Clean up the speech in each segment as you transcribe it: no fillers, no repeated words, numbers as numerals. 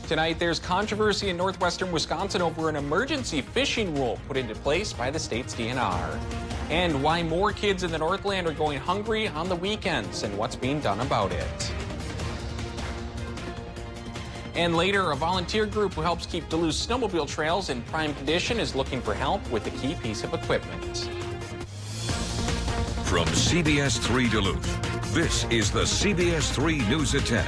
Tonight, there's controversy in northwestern Wisconsin over an emergency fishing rule put into place by the state's DNR. And why more kids in the Northland are going hungry on the weekends and what's being done about it. And later, a volunteer group who helps keep Duluth snowmobile trails in prime condition is looking for help with a key piece of equipment. From CBS3 Duluth, this is the CBS3 News at 10.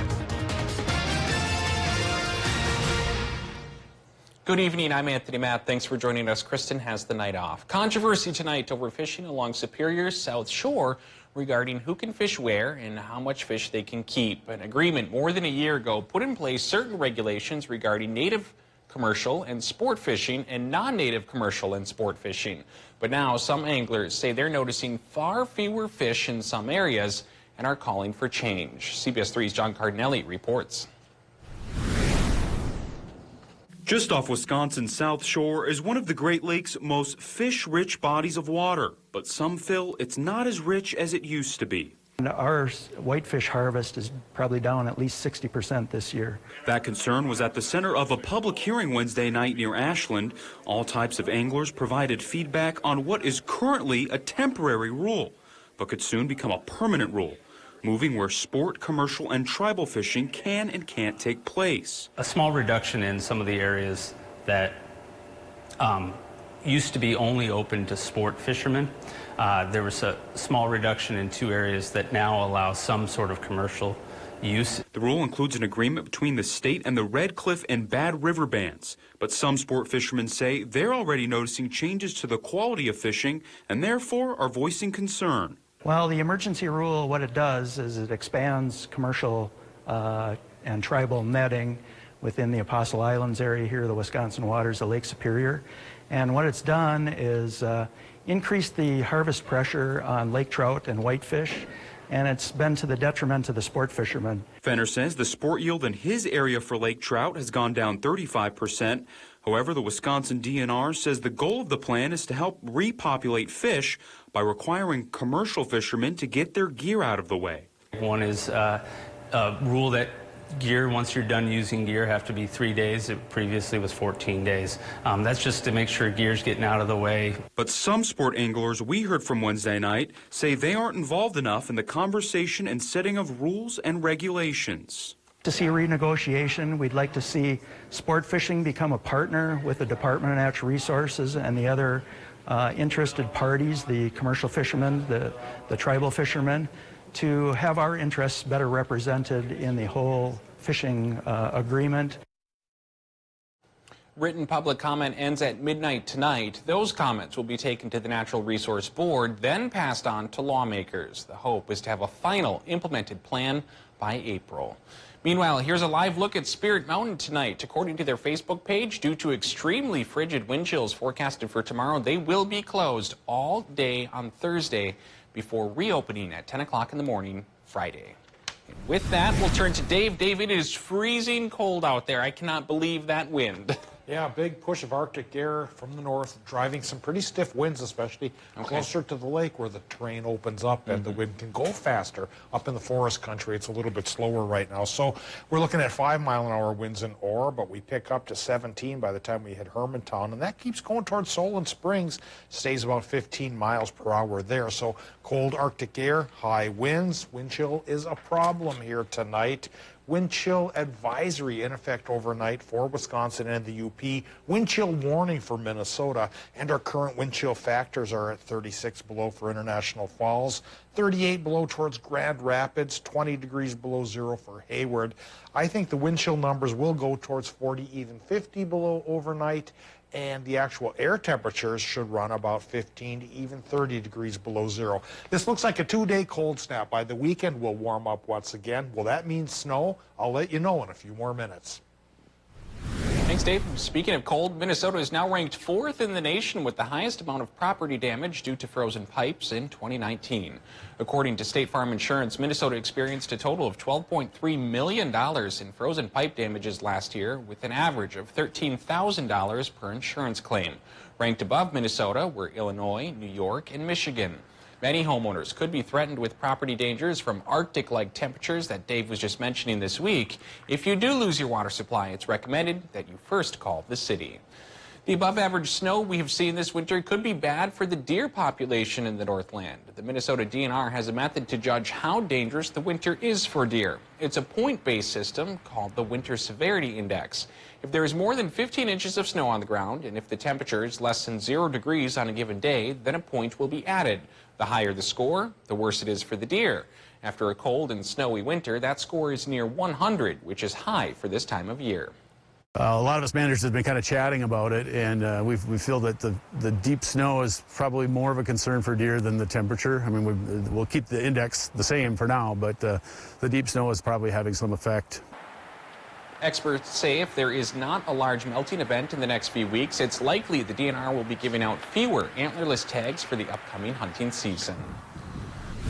Good evening, I'm Anthony Matt. Thanks for joining us. Kristen has the night off. Controversy tonight over fishing along Superior's South Shore regarding who can fish where and how much fish they can keep. An agreement more than a year ago put in place certain regulations regarding native commercial and sport fishing and non-native commercial and sport fishing. But now some anglers say they're noticing far fewer fish in some areas and are calling for change. CBS 3's John Cardinelli reports. Just off Wisconsin's South Shore is one of the Great Lakes' most fish-rich bodies of water, but some feel it's not as rich as it used to be. Our whitefish harvest is probably down at least 60% this year. That concern was at the center of a public hearing Wednesday night near Ashland. All types of anglers provided feedback on what is currently a temporary rule, but could soon become a permanent rule, moving where sport, commercial, and tribal fishing can and can't take place. A small reduction in some of the areas that used to be only open to sport fishermen. There was a small reduction in two areas that now allow some sort of commercial use. The rule includes an agreement between the state and the Red Cliff and Bad River bands, but some sport fishermen say they're already noticing changes to the quality of fishing and therefore are voicing concern. Well, the emergency rule, what it does is it expands commercial and tribal netting within the Apostle Islands area here, the Wisconsin waters of Lake Superior. And what it's done is increase the harvest pressure on lake trout and whitefish, and it's been to the detriment of the sport fishermen. Fenner says the sport yield in his area for lake trout has gone down 35%. However, the Wisconsin DNR says the goal of the plan is to help repopulate fish by requiring commercial fishermen to get their gear out of the way. One is a rule that gear, once you're done using gear, have to be 3 days. It previously was 14 days. That's just to make sure gear's getting out of the way. But some sport anglers we heard from Wednesday night say they aren't involved enough in the conversation and setting of rules and regulations. To see renegotiation, we'd like to see sport fishing become a partner with the Department of Natural Resources and the other interested parties, the commercial fishermen, the tribal fishermen, to have our interests better represented in the whole fishing agreement. Written public comment ends at midnight tonight. Those comments will be taken to the Natural Resource Board, then passed on to lawmakers. The hope is to have a final implemented plan by April. Meanwhile, here's a live look at Spirit Mountain tonight. According to their Facebook page, due to extremely frigid wind chills forecasted for tomorrow, they will be closed all day on Thursday before reopening at 10 o'clock in the morning Friday. And with that, we'll turn to Dave. Dave, it is freezing cold out there. I cannot believe that wind. Yeah, big push of Arctic air from the north, driving some pretty stiff winds, especially closer to the lake where the terrain opens up and the wind can go faster. Up in the forest country, it's a little bit slower right now. So we're looking at 5-mile-an-hour winds in Orr, but we pick up to 17 by the time we hit Hermantown, and that keeps going towards Solon Springs, stays about 15 miles per hour there. So cold Arctic air, high winds, wind chill is a problem here tonight. Wind chill advisory in effect overnight for Wisconsin and the UP. Wind chill warning for Minnesota. And our current wind chill factors are at 36 below for International Falls, 38 below towards Grand Rapids, 20 degrees below zero for Hayward. I think the wind chill numbers will go towards 40, even 50 below overnight. And the actual air temperatures should run about 15 to even 30 degrees below zero. This looks like a 2-day cold snap. By the weekend, we'll warm up once again. Will that mean snow? I'll let you know in a few more minutes. Thanks, Dave. Speaking of cold, Minnesota is now ranked 4th in the nation with the highest amount of property damage due to frozen pipes in 2019. According to State Farm Insurance, Minnesota experienced a total of $12.3 million in frozen pipe damages last year, with an average of $13,000 per insurance claim. Ranked above Minnesota were Illinois, New York, and Michigan. Many homeowners could be threatened with property dangers from Arctic-like temperatures that Dave was just mentioning this week. If you do lose your water supply, it's recommended that you first call the city. The above-average snow we have seen this winter could be bad for the deer population in the Northland. The Minnesota DNR has a method to judge how dangerous the winter is for deer. It's a point-based system called the Winter Severity Index. If there is more than 15 inches of snow on the ground, and if the temperature is less than 0 degrees on a given day, then a point will be added. The higher the score, the worse it is for the deer. After a cold and snowy winter, that score is near 100, which is high for this time of year. A lot of us managers have been kind of chatting about it, and we feel that the deep snow is probably more of a concern for deer than the temperature. I mean, we'll keep the index the same for now, but the deep snow is probably having some effect. Experts say if there is not a large melting event in the next few weeks, it's likely the DNR will be giving out fewer antlerless tags for the upcoming hunting season.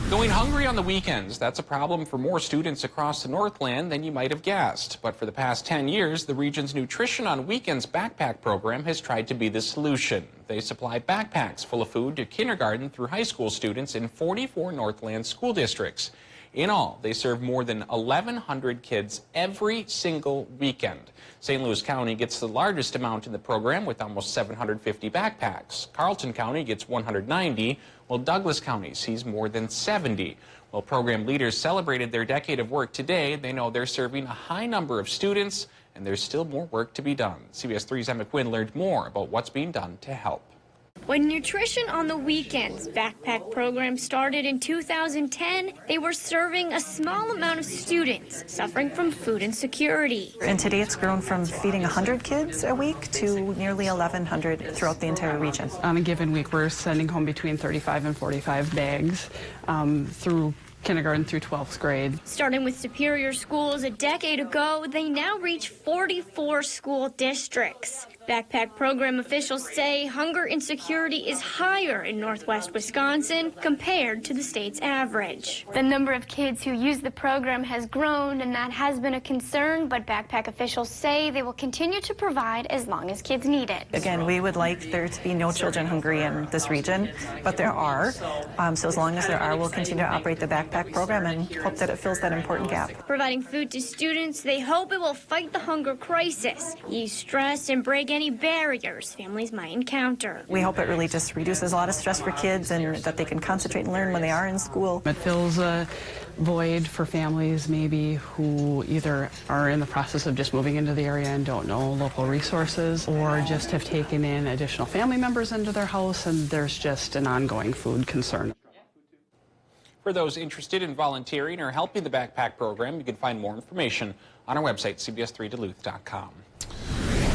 Going hungry on the weekends, that's a problem for more students across the Northland than you might have guessed. But for the past 10 years, the region's Nutrition on Weekends backpack program has tried to be the solution. They supply backpacks full of food to kindergarten through high school students in 44 Northland school districts. In all, they serve more than 1,100 kids every single weekend. St. Louis County gets the largest amount in the program with almost 750 backpacks. Carlton County gets 190, while Douglas County sees more than 70. While program leaders celebrated their decade of work today, they know they're serving a high number of students, and there's still more work to be done. CBS 3's Emma Quinn learned more about what's being done to help. When Nutrition on the Weekends backpack program started in 2010, they were serving a small amount of students suffering from food insecurity. And today it's grown from feeding 100 kids a week to nearly 1,100 throughout the entire region. On a given week, we're sending home between 35 and 45 bags through kindergarten through 12th grade. Starting with Superior schools a decade ago, they now reach 44 school districts. Backpack program officials say hunger insecurity is higher in northwest Wisconsin compared to the state's average. The number of kids who use the program has grown, and that has been a concern, but backpack officials say they will continue to provide as long as kids need it. Again, we would like there to be no children hungry in this region, but there are. So as long as there are, we'll continue to operate the backpack program and hope that it fills that important gap. Providing food to students, they hope it will fight the hunger crisis, ease stress, and break any barriers families might encounter. We hope it really just reduces a lot of stress for kids and that they can concentrate and learn when they are in school. It fills a void for families maybe who either are in the process of just moving into the area and don't know local resources, or just have taken in additional family members into their house and there's just an ongoing food concern. For those interested in volunteering or helping the backpack program, you can find more information on our website, cbs3duluth.com.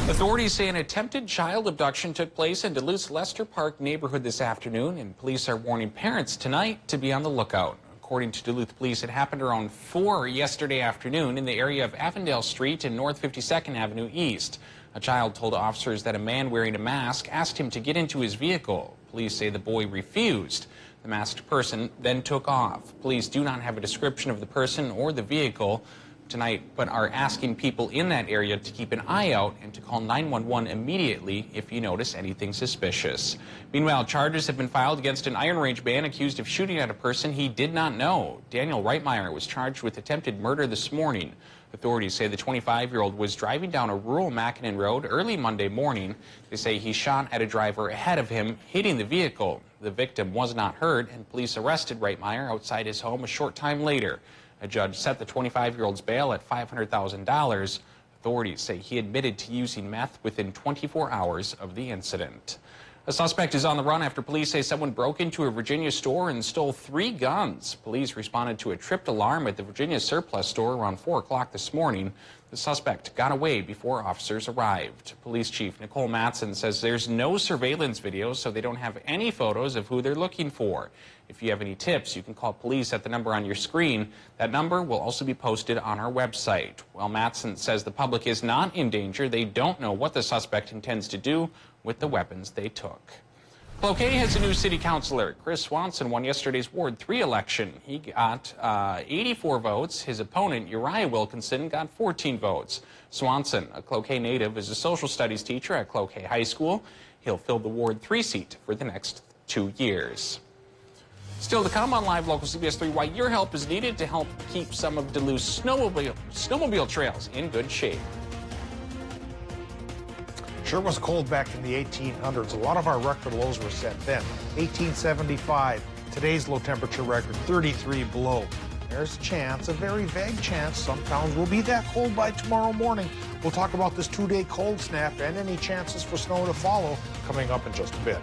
Authorities say an attempted child abduction took place in Duluth's Lester Park neighborhood this afternoon, and police are warning parents tonight to be on the lookout. According to Duluth police, it happened around 4 yesterday afternoon in the area of Avondale Street and North 52nd Avenue East. A child told officers that a man wearing a mask asked him to get into his vehicle. Police say the boy refused. The masked person then took off. Police do not have a description of the person or the vehicle tonight, but are asking people in that area to keep an eye out and to call 911 immediately if you notice anything suspicious. Meanwhile, charges have been filed against an Iron Range man accused of shooting at a person he did not know. Daniel Reitmeyer was charged with attempted murder this morning. Authorities say the 25-year-old was driving down a rural Mackinnon Road early Monday morning. They say he shot at a driver ahead of him, hitting the vehicle. The victim was not hurt, and police arrested Reitmeyer outside his home a short time later. A judge set the 25-year-old's bail at $500,000. Authorities say he admitted to using meth within 24 hours of the incident. A suspect is on the run after police say someone broke into a Virginia store and stole 3 guns. Police responded to a tripped alarm at the Virginia Surplus store around 4 o'clock this morning. The suspect got away before officers arrived. Police Chief Nicole Matson says there's no surveillance video, so they don't have any photos of who they're looking for. If you have any tips, you can call police at the number on your screen. That number will also be posted on our website. While Matson says the public is not in danger, they don't know what the suspect intends to do with the weapons they took. Cloquet has a new city councilor. Chris Swanson won yesterday's Ward 3 election. He got 84 votes. His opponent, Uriah Wilkinson, got 14 votes. Swanson, a Cloquet native, is a social studies teacher at Cloquet High School. He'll fill the Ward 3 seat for the next 2 years. Still to come on Live Local CBS 3, why your help is needed to help keep some of Duluth's snowmobile trails in good shape. Sure was cold back in the 1800s. A lot of our record lows were set then. 1875, today's low temperature record, 33 below. There's a chance, a very vague chance, some towns will be that cold by tomorrow morning. We'll talk about this two-day cold snap and any chances for snow to follow coming up in just a bit.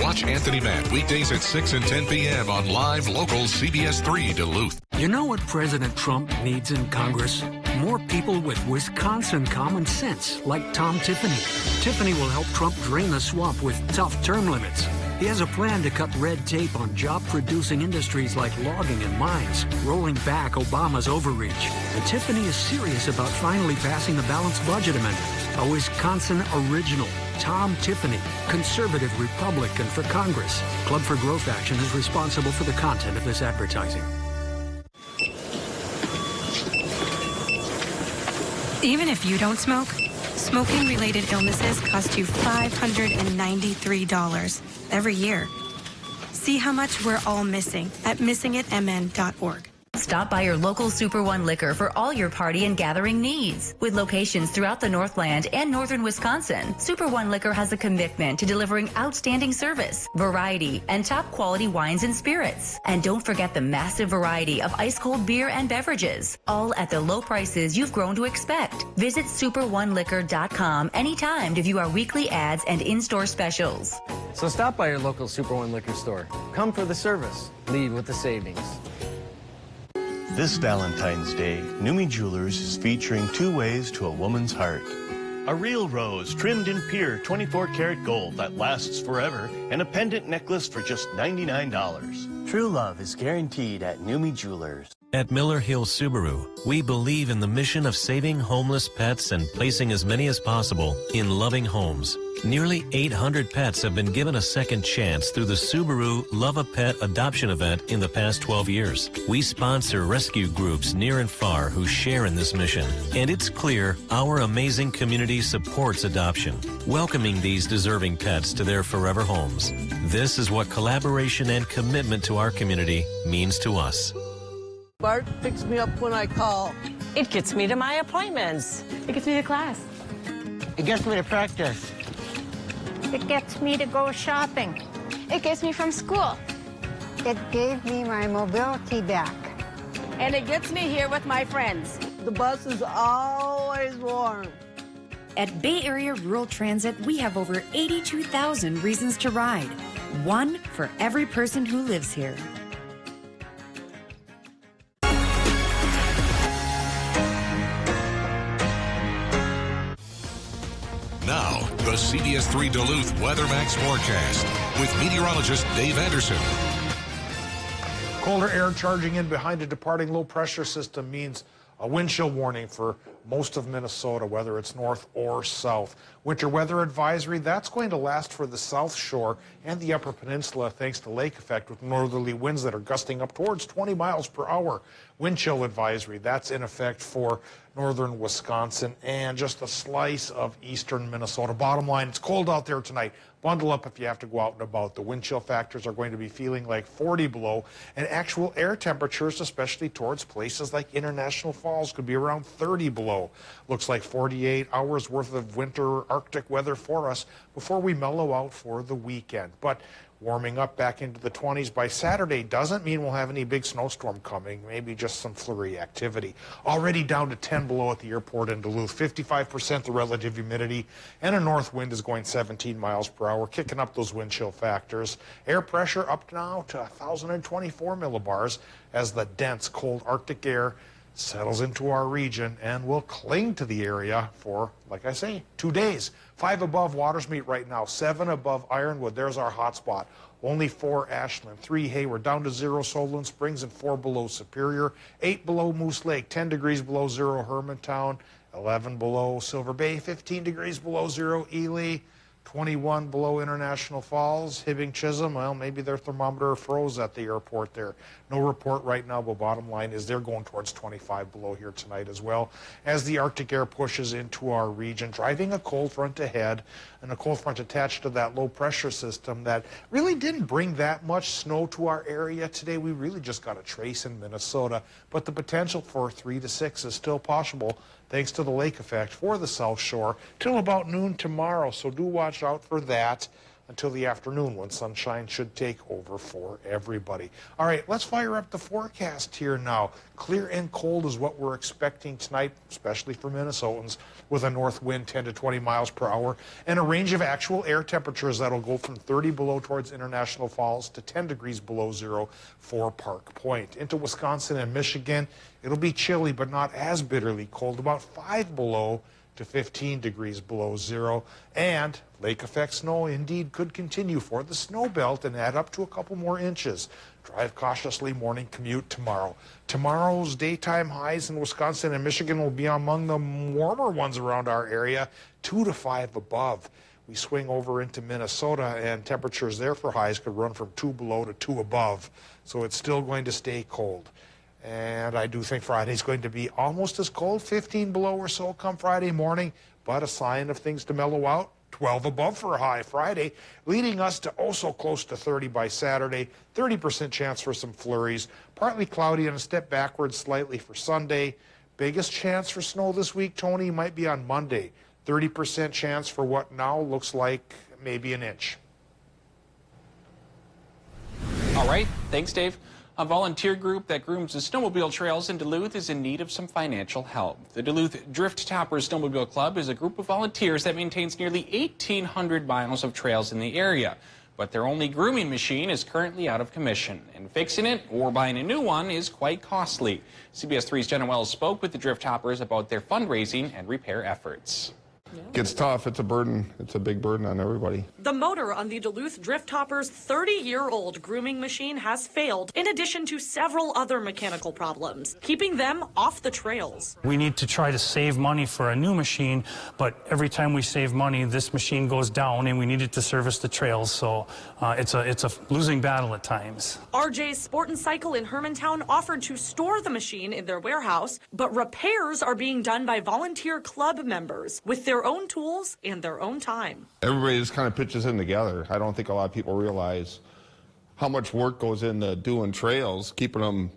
Watch Anthony Matt weekdays at 6 and 10 p.m. on Live Local CBS 3 Duluth. You know what President Trump needs in Congress? More people with Wisconsin common sense, like Tom Tiffany. Tiffany will help Trump drain the swamp with tough term limits. He has a plan to cut red tape on job-producing industries like logging and mines, rolling back Obama's overreach. And Tiffany is serious about finally passing the balanced budget amendment. A Wisconsin original. Tom Tiffany, conservative Republican for Congress. Club for Growth Action is responsible for the content of this advertising. Even if you don't smoke, smoking-related illnesses cost you $593 every year. See how much we're all missing at missingitmn.org. Stop by your local Super One Liquor for all your party and gathering needs. With locations throughout the Northland and northern Wisconsin, Super One Liquor has a commitment to delivering outstanding service, variety, and top quality wines and spirits. And don't forget the massive variety of ice-cold beer and beverages, all at the low prices you've grown to expect. Visit superoneliquor.com anytime to view our weekly ads and in-store specials. So stop by your local Super One Liquor store. Come for the service. Leave with the savings. This Valentine's Day, Numi Jewelers is featuring 2 ways to a woman's heart. A real rose trimmed in pure 24-karat gold that lasts forever, and a pendant necklace for just $99. True love is guaranteed at Numi Jewelers. At Miller Hill Subaru, we believe in the mission of saving homeless pets and placing as many as possible in loving homes. Nearly 800 pets have been given a second chance through the Subaru Love a Pet adoption event in the past 12 years. We sponsor rescue groups near and far who share in this mission. And it's clear our amazing community supports adoption, welcoming these deserving pets to their forever homes. This is what collaboration and commitment to our community means to us. Bart picks me up when I call. It gets me to my appointments. It gets me to class. It gets me to practice. It gets me to go shopping. It gets me from school. It gave me my mobility back. And it gets me here with my friends. The bus is always warm. At Bay Area Rural Transit, we have over 82,000 reasons to ride. One for every person who lives here. Now, the CBS 3 Duluth WeatherMax forecast with meteorologist Dave Anderson. Colder air charging in behind a departing low pressure system means a wind chill warning for most of Minnesota, whether it's north or south. Winter weather advisory, that's going to last for the South Shore and the Upper Peninsula thanks to lake effect with northerly winds that are gusting up towards 20 miles per hour. Wind chill advisory, that's in effect for northern Wisconsin and just a slice of eastern Minnesota. Bottom line, it's cold out there tonight. Bundle up if you have to go out and about. The wind chill factors are going to be feeling like 40 below, and actual air temperatures, especially towards places like International Falls, could be around 30 below. Looks like 48 hours worth of winter Arctic weather for us before we mellow out for the weekend. But warming up back into the 20s by Saturday doesn't mean we'll have any big snowstorm coming, maybe just some flurry activity. Already down to 10 below at the airport in Duluth, 55% the relative humidity, and a north wind is going 17 miles per hour, kicking up those wind chill factors. Air pressure up now to 1,024 millibars as the dense cold Arctic air settles into our region and will cling to the area for, like I say, 2 days. 5 above Watersmeet right now, 7 above Ironwood. There's our hot spot. Only 4 Ashland, 3 Hayward, down to 0 Solon Springs, and 4 below Superior, 8 below Moose Lake, 10 degrees below 0 Hermantown, 11 below Silver Bay, 15 degrees below 0 Ely, 21 below International Falls. Hibbing, Chisholm, well, maybe their thermometer froze at the airport there. No report right now, but bottom line is they're going towards 25 below here tonight as well. As the Arctic air pushes into our region, driving a cold front ahead, and a cold front attached to that low pressure system that really didn't bring that much snow to our area today. We really just got a trace in Minnesota, but the potential for 3 to 6 is still possible thanks to the lake effect for the South Shore till about noon tomorrow. So do watch out for that until the afternoon when sunshine should take over for everybody. All right, let's fire up the forecast here now. Clear and cold is what we're expecting tonight, especially for Minnesotans, with a north wind 10 to 20 miles per hour and a range of actual air temperatures that'll go from 30 below towards International Falls to 10 degrees below zero for Park Point. Into Wisconsin and Michigan, it'll be chilly but not as bitterly cold, about 5 below to 15 degrees below zero. And lake effect snow indeed could continue for the snow belt and add up to a couple more inches. Drive cautiously morning commute tomorrow. Tomorrow's daytime highs in Wisconsin and Michigan will be among the warmer ones around our area, 2 to 5 above. We swing over into Minnesota and temperatures there for highs could run from 2 below to 2 above. So it's still going to stay cold. And I do think Friday's going to be almost as cold, 15 below or so come Friday morning, but a sign of things to mellow out. 12 above for a high Friday, leading us to also close to 30 by Saturday. 30% chance for some flurries. Partly cloudy and a step backwards slightly for Sunday. Biggest chance for snow this week, Tony, might be on Monday. 30% chance for what now looks like maybe an inch. All right, thanks, Dave. A volunteer group that grooms the snowmobile trails in Duluth is in need of some financial help. The Duluth Drift Toppers Snowmobile Club is a group of volunteers that maintains nearly 1,800 miles of trails in the area. But their only grooming machine is currently out of commission, and fixing it or buying a new one is quite costly. CBS3's Jenna Wells spoke with the Drift Toppers about their fundraising and repair efforts. Gets tough. It's a burden. It's a big burden on everybody. The motor on the Duluth Drift Toppers' 30-year-old grooming machine has failed, in addition to several other mechanical problems, keeping them off the trails. We need to try to save money for a new machine, but every time we save money, this machine goes down, and we need it to service the trails, so it's a losing battle at times. RJ's Sport and Cycle in Hermantown offered to store the machine in their warehouse, but repairs are being done by volunteer club members with their own tools and their own time. Everybody just kind of pitches in together. I don't think a lot of people realize how much work goes into doing trails, keeping them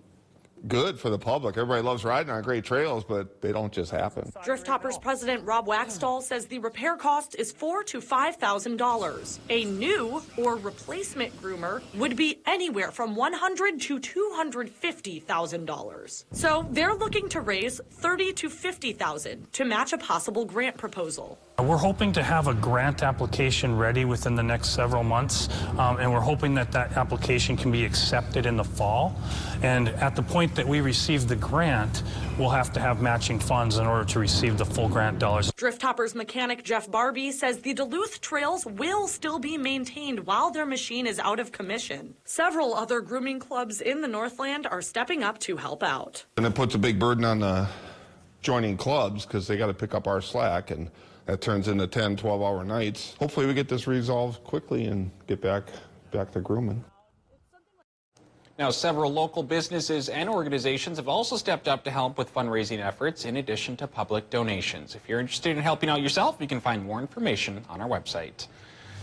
good for the public. Everybody loves riding on great trails, but they don't just happen. Drift Toppers president Rob Waxtall says the repair cost is $4,000 to $5,000. A new or replacement groomer would be anywhere from $100,000 to $250,000. So they're looking to raise $30,000 to $50,000 to match a possible grant proposal. We're hoping to have a grant application ready within the next several months, and we're hoping that that application can be accepted in the fall. And at the point that we receive the grant, we'll have to have matching funds in order to receive the full grant dollars. Drift Toppers mechanic Jeff Barbie says the Duluth trails will still be maintained while their machine is out of commission. Several other grooming clubs in the Northland are stepping up to help out. And it puts a big burden on the joining clubs because they got to pick up our slack, and that turns into 10, 12-hour nights. Hopefully we get this resolved quickly and get back to grooming. Now, several local businesses and organizations have also stepped up to help with fundraising efforts in addition to public donations. If you're interested in helping out yourself, you can find more information on our website.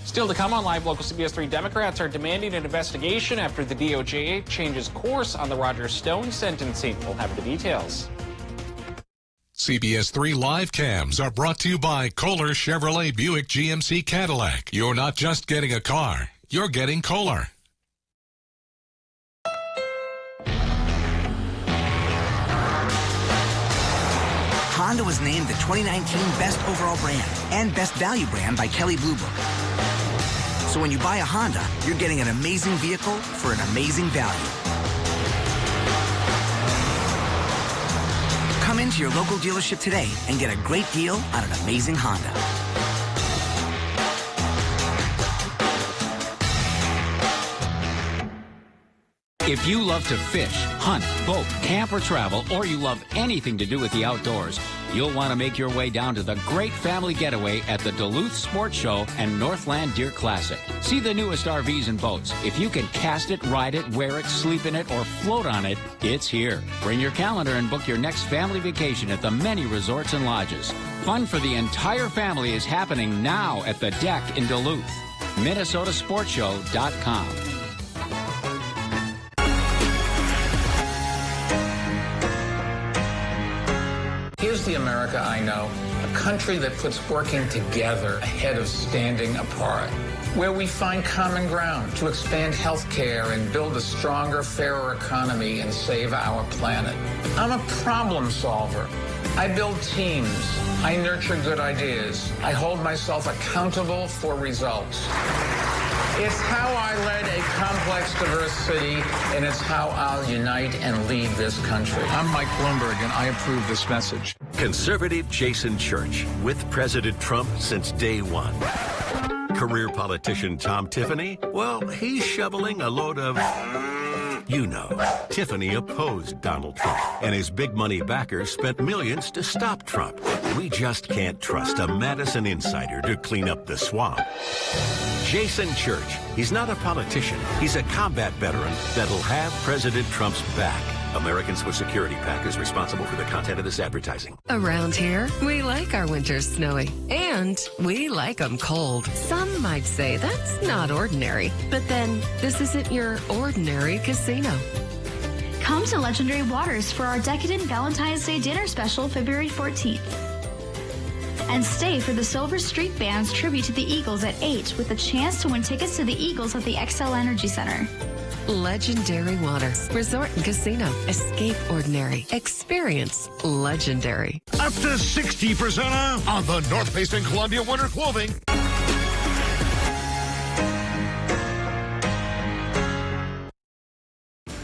Still to come on Live Local CBS3, Democrats are demanding an investigation after the DOJ changes course on the Roger Stone sentencing. We'll have the details. CBS3 live cams are brought to you by Kohler Chevrolet Buick GMC Cadillac. You're not just getting a car, you're getting Kohler. Honda was named the 2019 Best Overall Brand and Best Value Brand by Kelley Blue Book. So when you buy a Honda, you're getting an amazing vehicle for an amazing value. Come into your local dealership today and get a great deal on an amazing Honda. If you love to fish, hunt, boat, camp, or travel, or you love anything to do with the outdoors, you'll want to make your way down to the great family getaway at the Duluth Sports Show and Northland Deer Classic. See the newest RVs and boats. If you can cast it, ride it, wear it, sleep in it, or float on it, it's here. Bring your calendar and book your next family vacation at the many resorts and lodges. Fun for the entire family is happening now at the Deck in Duluth. MinnesotaSportsShow.com. Here's the America I know, a country that puts working together ahead of standing apart, where we find common ground to expand health care and build a stronger, fairer economy and save our planet. I'm a problem solver. I build teams. I nurture good ideas. I hold myself accountable for results. It's how I led a complex, diverse city, and it's how I'll unite and lead this country. I'm Mike Bloomberg, and I approve this message. Conservative Jason Church, with President Trump since day one. Career politician Tom Tiffany, well, he's shoveling a load of... You know, Tiffany opposed Donald Trump, and his big money backers spent millions to stop Trump. We just can't trust a Madison insider to clean up the swamp. Jason Church, he's not a politician. He's a combat veteran that'll have President Trump's back. American Swiss Security PAC is responsible for the content of this advertising. Around here, we like our winters snowy, and we like them cold. Some might say that's not ordinary, but then this isn't your ordinary casino. Come to Legendary Waters for our decadent Valentine's Day dinner special February 14th. And stay for the Silver Streak Band's tribute to the Eagles at 8 with a chance to win tickets to the Eagles at the XL Energy Center. Legendary Waters, Resort and Casino. Escape ordinary. Experience legendary. Up to 60% off on the North Face and Columbia winter clothing.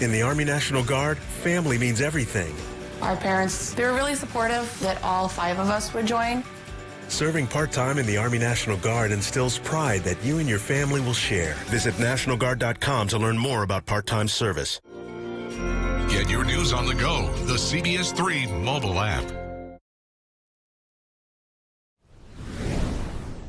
In the Army National Guard, family means everything. Our parents, they were really supportive that all 5 of us would join. Serving part-time in the Army National Guard instills pride that you and your family will share. Visit NationalGuard.com to learn more about part-time service. Get your news on the go, the CBS3 mobile app.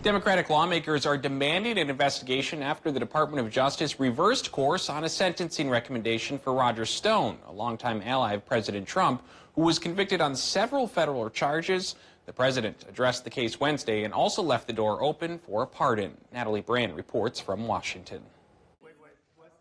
Democratic lawmakers are demanding an investigation after the Department of Justice reversed course on a sentencing recommendation for Roger Stone, a longtime ally of President Trump, who was convicted on several federal charges. The president addressed the case Wednesday and also left the door open for a pardon. Natalie Brand reports from Washington.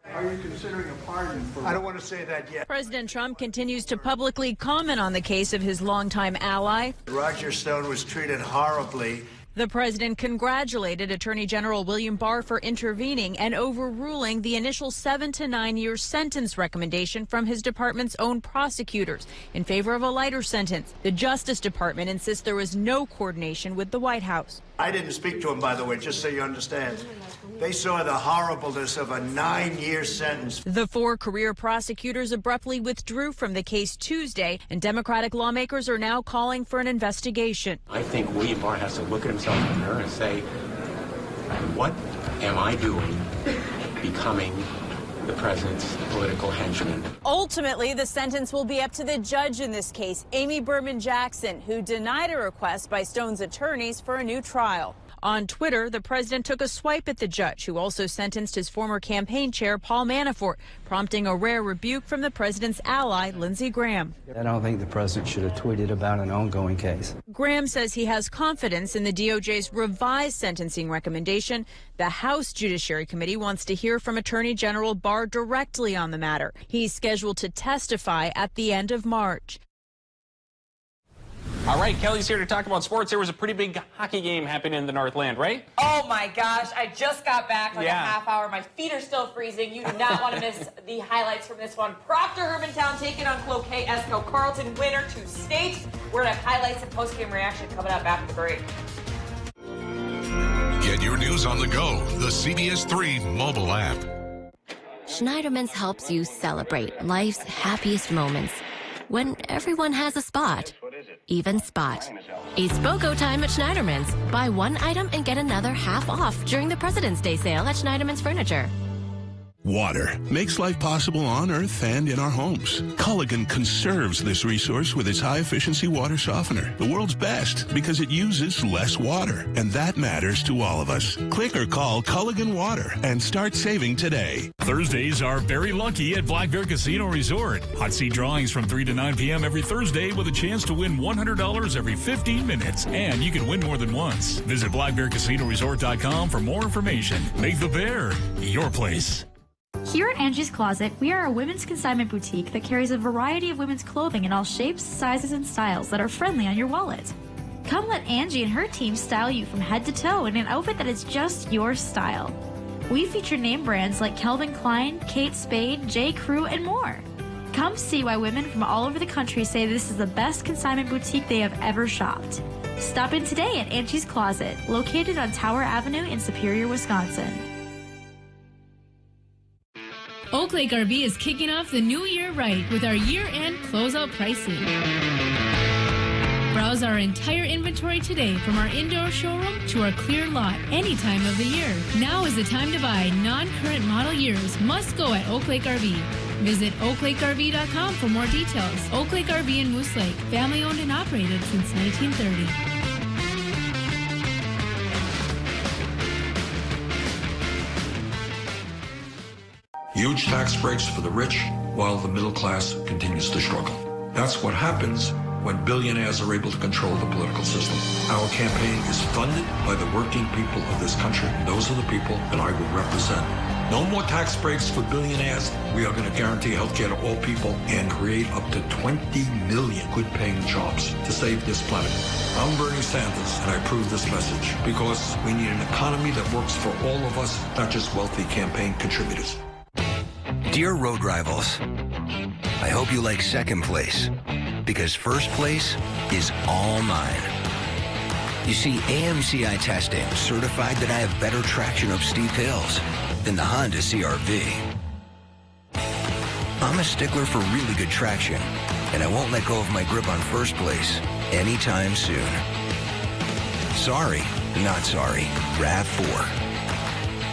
Are you considering a pardon for... I don't want to say that yet. President Trump continues to publicly comment on the case of his longtime ally. Roger Stone was treated horribly. The president congratulated Attorney General William Barr for intervening and overruling the initial 7 to 9 year sentence recommendation from his department's own prosecutors in favor of a lighter sentence. The Justice Department insists there was no coordination with the White House. I didn't speak to him, by the way, just so you understand. They saw the horribleness of a 9-year sentence. The 4 career prosecutors abruptly withdrew from the case Tuesday, and Democratic lawmakers are now calling for an investigation. I think William Barr has to look at himself in the mirror and say, what am I doing becoming the president's political henchman? Ultimately, the sentence will be up to the judge in this case, Amy Berman Jackson, who denied a request by Stone's attorneys for a new trial. On Twitter, the president took a swipe at the judge, who also sentenced his former campaign chair, Paul Manafort, prompting a rare rebuke from the president's ally, Lindsey Graham. I don't think the president should have tweeted about an ongoing case. Graham says he has confidence in the DOJ's revised sentencing recommendation. The House Judiciary Committee wants to hear from Attorney General Barr directly on the matter. He's scheduled to testify at the end of March. All right, Kelly's here to talk about sports. There was a pretty big hockey game happening in the Northland, right? Oh my gosh, I just got back like a half hour. My feet are still freezing. You do not want to miss the highlights from this one. Proctor Hermantown taking on Cloquet Esco Carleton, winner to state. We're going to have highlights and post-game reaction coming up after the break. Get your news on the go, the CBS3 mobile app. Schneiderman's helps you celebrate life's happiest moments when everyone has a spot. Even spot. It's BOGO time at Schneiderman's. Buy one item and get another half off during the President's Day sale at Schneiderman's Furniture. Water makes life possible on Earth and in our homes. Culligan conserves this resource with its high-efficiency water softener, the world's best because it uses less water, and that matters to all of us. Click or call Culligan Water and start saving today. Thursdays are very lucky at Black Bear Casino Resort. Hot seat drawings from 3 to 9 p.m. every Thursday with a chance to win $100 every 15 minutes, and you can win more than once. Visit blackbearcasinoresort.com for more information. Make the Bear your place. Here at Angie's Closet, we are a women's consignment boutique that carries a variety of women's clothing in all shapes, sizes, and styles that are friendly on your wallet. Come let Angie and her team style you from head to toe in an outfit that is just your style. We feature name brands like Calvin Klein, Kate Spade, J. Crew, and more. Come see why women from all over the country say this is the best consignment boutique they have ever shopped. Stop in today at Angie's Closet, located on Tower Avenue in Superior, Wisconsin. Oak Lake RV is kicking off the new year right with our year-end closeout pricing. Browse our entire inventory today from our indoor showroom to our clear lot any time of the year. Now is the time to buy. Non-current model years must go at Oak Lake RV. Visit oaklakerv.com for more details. Oak Lake RV in Moose Lake, family owned and operated since 1930. Huge tax breaks for the rich while the middle class continues to struggle. That's what happens when billionaires are able to control the political system. Our campaign is funded by the working people of this country. Those are the people that I will represent. No more tax breaks for billionaires. We are going to guarantee health care to all people and create up to 20 million good-paying jobs to save this planet. I'm Bernie Sanders, and I approve this message because we need an economy that works for all of us, not just wealthy campaign contributors. Dear road rivals, I hope you like second place, because first place is all mine. You see, AMCI testing certified that I have better traction up steep hills than the Honda CR-V. I'm a stickler for really good traction, and I won't let go of my grip on first place anytime soon. Sorry, not sorry. RAV4.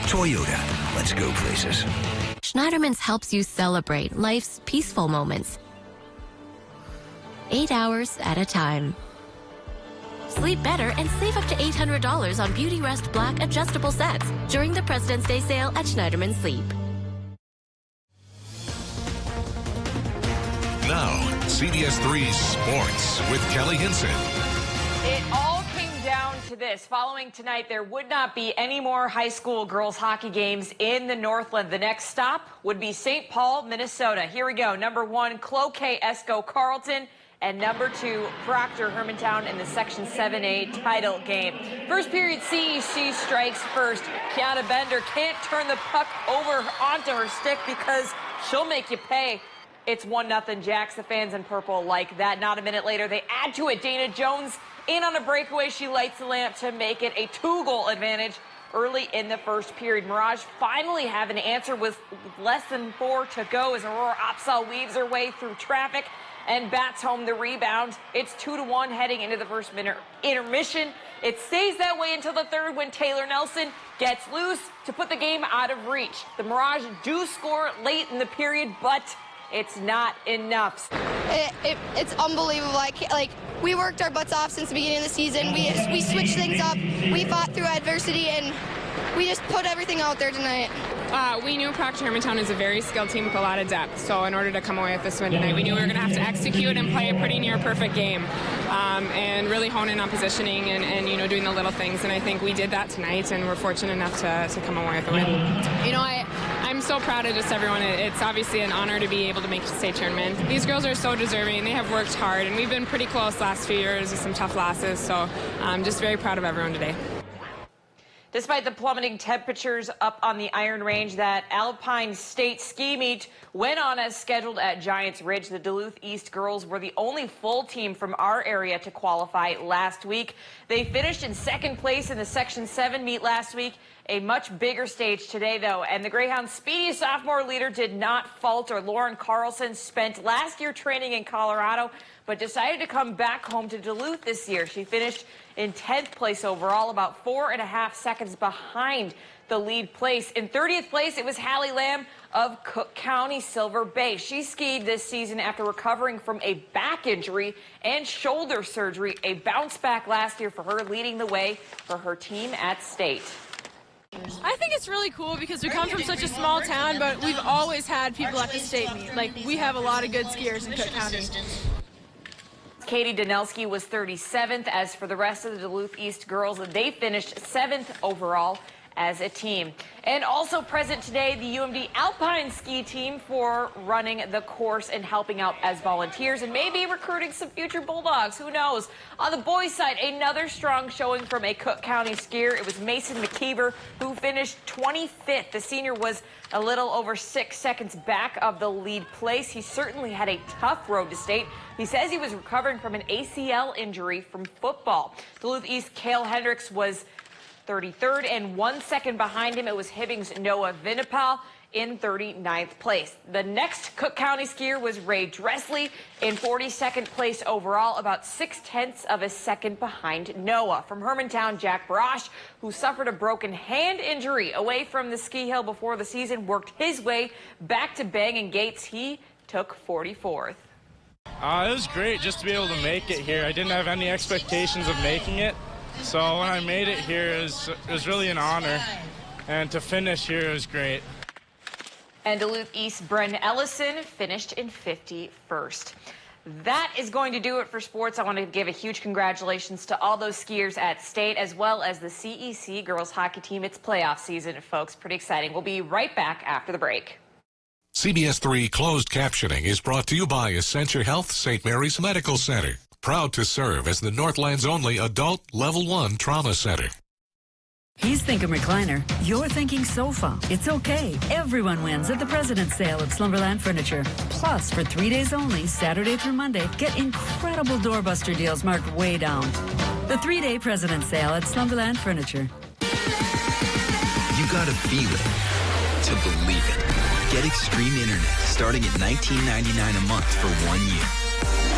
Toyota, let's go places. Schneiderman's helps you celebrate life's peaceful moments. 8 hours at a time. Sleep better and save up to $800 on Beauty Rest Black adjustable sets during the President's Day sale at Schneiderman Sleep. Now, CBS3 Sports with Kelly Hinson. It all came down to this. Following tonight, there would not be any more high school girls hockey games in the Northland. The next stop would be St. Paul, Minnesota. Here we go. Number 1, Cloquet Esco Carleton. And number 2, Proctor Hermantown in the Section 7A title game. First period, CEC strikes first. Kiana Bender can't turn the puck over onto her stick because she'll make you pay. It's 1-0 Jacks. The fans in purple like that. Not a minute later, they add to it. Dana Jones in on a breakaway. She lights the lamp to make it a 2-goal advantage early in the first period. Mirage finally have an answer with less than 4 to go as Aurora Opsahl weaves her way through traffic and bats home the rebound. It's 2-1 heading into the first minute intermission. It stays that way until the third when Taylor Nelson gets loose to put the game out of reach. The Mirage do score late in the period, but it's not enough. It's unbelievable. Like we worked our butts off since the beginning of the season. We switched things up. We fought through adversity, and we just put everything out there tonight. We knew Proctor Hermantown is a very skilled team with a lot of depth. So in order to come away with this win tonight, we knew we were going to have to execute and play a pretty near perfect game, and really hone in on positioning and doing the little things. And I think we did that tonight, and we're fortunate enough to come away with a win. I'm so proud of just everyone. It's obviously an honor to be able to make the state tournament. These girls are so deserving. They have worked hard, and we've been pretty close last few years with some tough losses. So I'm just very proud of everyone today. Despite the plummeting temperatures up on the Iron Range, that Alpine State ski meet went on as scheduled at Giants Ridge. The Duluth East girls were the only full team from our area to qualify last week. They finished in second place in the Section 7 meet last week. A much bigger stage today, though, and the Greyhound speedy sophomore leader did not falter. Lauren Carlson spent last year training in Colorado, but decided to come back home to Duluth this year. She finished in 10th place overall, about 4.5 seconds behind the lead place. In 30th place, it was Hallie Lamb of Cook County, Silver Bay. She skied this season after recovering from a back injury and shoulder surgery, a bounce back last year for her, leading the way for her team at state. I think it's really cool because we come from such a small town, but we've always had people at the state meet. Like, we have a lot of good skiers in Cook County. Katie Danelski was 37th. As for the rest of the Duluth East girls, they finished 7th overall as a team. And also present today, the UMD Alpine ski team for running the course and helping out as volunteers and maybe recruiting some future Bulldogs. Who knows? On the boys' side, another strong showing from a Cook County skier. It was Mason McKeever who finished 25th. The senior was a little over 6 seconds back of the lead place. He certainly had a tough road to state. He says he was recovering from an ACL injury from football. Duluth East Cale Hendricks was 33rd, and 1 second behind him, it was Hibbing's Noah Vinipal in 39th place. The next Cook County skier was Ray Dressley in 42nd place overall, about 0.6 of a second behind Noah. From Hermantown, Jack Brosh, who suffered a broken hand injury away from the ski hill before the season, worked his way back to banging gates. He took 44th. It was great just to be able to make it here. I didn't have any expectations of making it. So when I made it here, it was really an honor, and to finish here, it was great. And Duluth East Bren Ellison finished in 51st. That is going to do it for sports. I want to give a huge congratulations to all those skiers at state, as well as the CEC girls hockey team. It's playoff season, folks. Pretty exciting. We'll be right back after the break. CBS3 closed captioning is brought to you by Essentia Health St. Mary's Medical Center. Proud to serve as the Northland's only adult Level 1 trauma center. He's thinking recliner. You're thinking sofa. It's okay. Everyone wins at the President's Sale at Slumberland Furniture. Plus, for 3 days only, Saturday through Monday, get incredible doorbuster deals marked way down. The 3-day President's Sale at Slumberland Furniture. You gotta feel it to believe it. Get Extreme Internet starting at $19.99 a month for 1 year.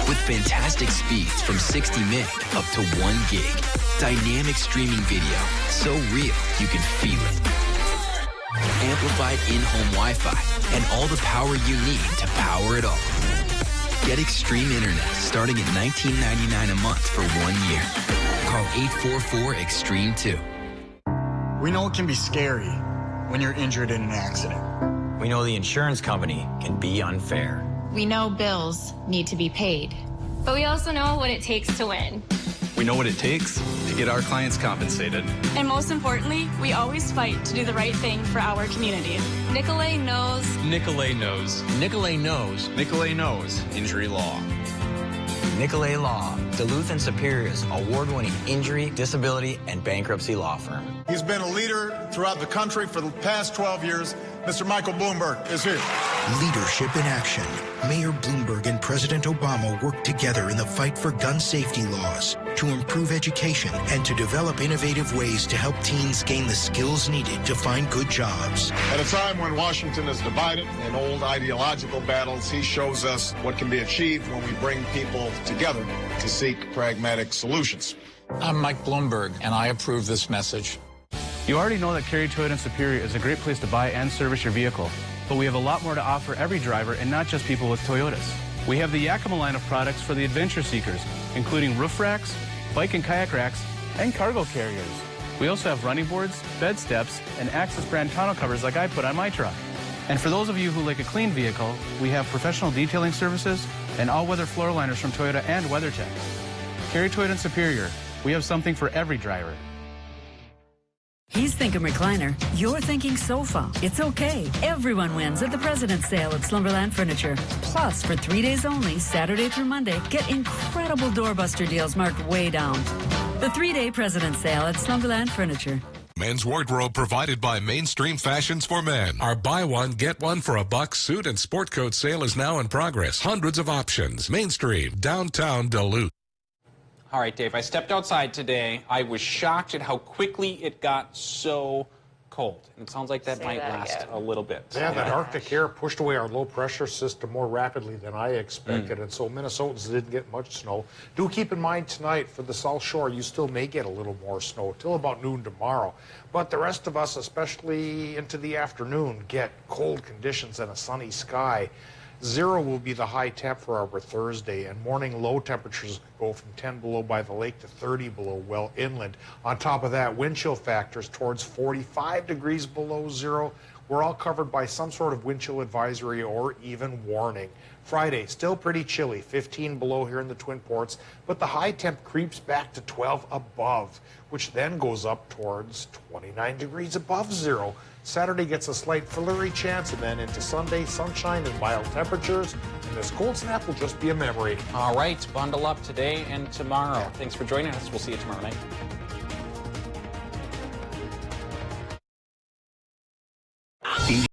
With fantastic speeds from 60 meg up to 1 gig. Dynamic streaming video. So real, you can feel it. Amplified in-home Wi-Fi and all the power you need to power it all. Get Extreme Internet starting at $19.99 a month for 1 year. Call 844-EXTREME2. We know it can be scary when you're injured in an accident. We know the insurance company can be unfair. We know bills need to be paid. But we also know what it takes to win. We know what it takes to get our clients compensated. And most importantly, we always fight to do the right thing for our community. Nicolay knows. Nicolay knows. Nicolay knows. Nicolay knows injury law. Nicolay Law, Duluth and Superior's award-winning injury, disability, and bankruptcy law firm. He's been a leader throughout the country for the past 12 years. Mr. Michael Bloomberg is here. Leadership in action. Mayor Bloomberg and President Obama worked together in the fight for gun safety laws, to improve education, and to develop innovative ways to help teens gain the skills needed to find good jobs. At a time when Washington is divided in old ideological battles, he shows us what can be achieved when we bring people together to seek pragmatic solutions. I'm Mike Bloomberg, and I approve this message. You already know that Cary Toyota Superior is a great place to buy and service your vehicle, but we have a lot more to offer every driver and not just people with Toyotas. We have the Yakima line of products for the adventure seekers, including roof racks, bike and kayak racks, and cargo carriers. We also have running boards, bed steps, and Access brand tonneau covers like I put on my truck. And for those of you who like a clean vehicle, we have professional detailing services and all-weather floor liners from Toyota and WeatherTech. Cary Toyota Superior, we have something for every driver. He's thinking recliner. You're thinking sofa. It's okay. Everyone wins at the President's Sale at Slumberland Furniture. Plus, for 3 days only, Saturday through Monday, get incredible doorbuster deals marked way down. The 3-day President's Sale at Slumberland Furniture. Men's wardrobe provided by Mainstream Fashions for Men. Our buy one, get one for $1 suit and sport coat sale is now in progress. Hundreds of options. Mainstream, downtown Duluth. All right, Dave, I stepped outside today. I was shocked at how quickly it got so cold. And it sounds like that might last a little bit. Yeah, that Arctic air pushed away our low pressure system more rapidly than I expected, and so Minnesotans didn't get much snow. Do keep in mind tonight for the South Shore, you still may get a little more snow till about noon tomorrow. But the rest of us, especially into the afternoon, get cold conditions and a sunny sky. 0 will be the high temp for our Thursday, and morning low temperatures go from 10 below by the lake to 30 below well inland. On top of that, wind chill factors towards 45 degrees below 0. We're all covered by some sort of wind chill advisory or even warning. Friday, still pretty chilly, 15 below here in the Twin Ports, but the high temp creeps back to 12 above, which then goes up towards 29 degrees above 0. Saturday gets a slight flurry chance, and then into Sunday, sunshine and mild temperatures, and this cold snap will just be a memory. All right, bundle up today and tomorrow. Thanks for joining us. We'll see you tomorrow night.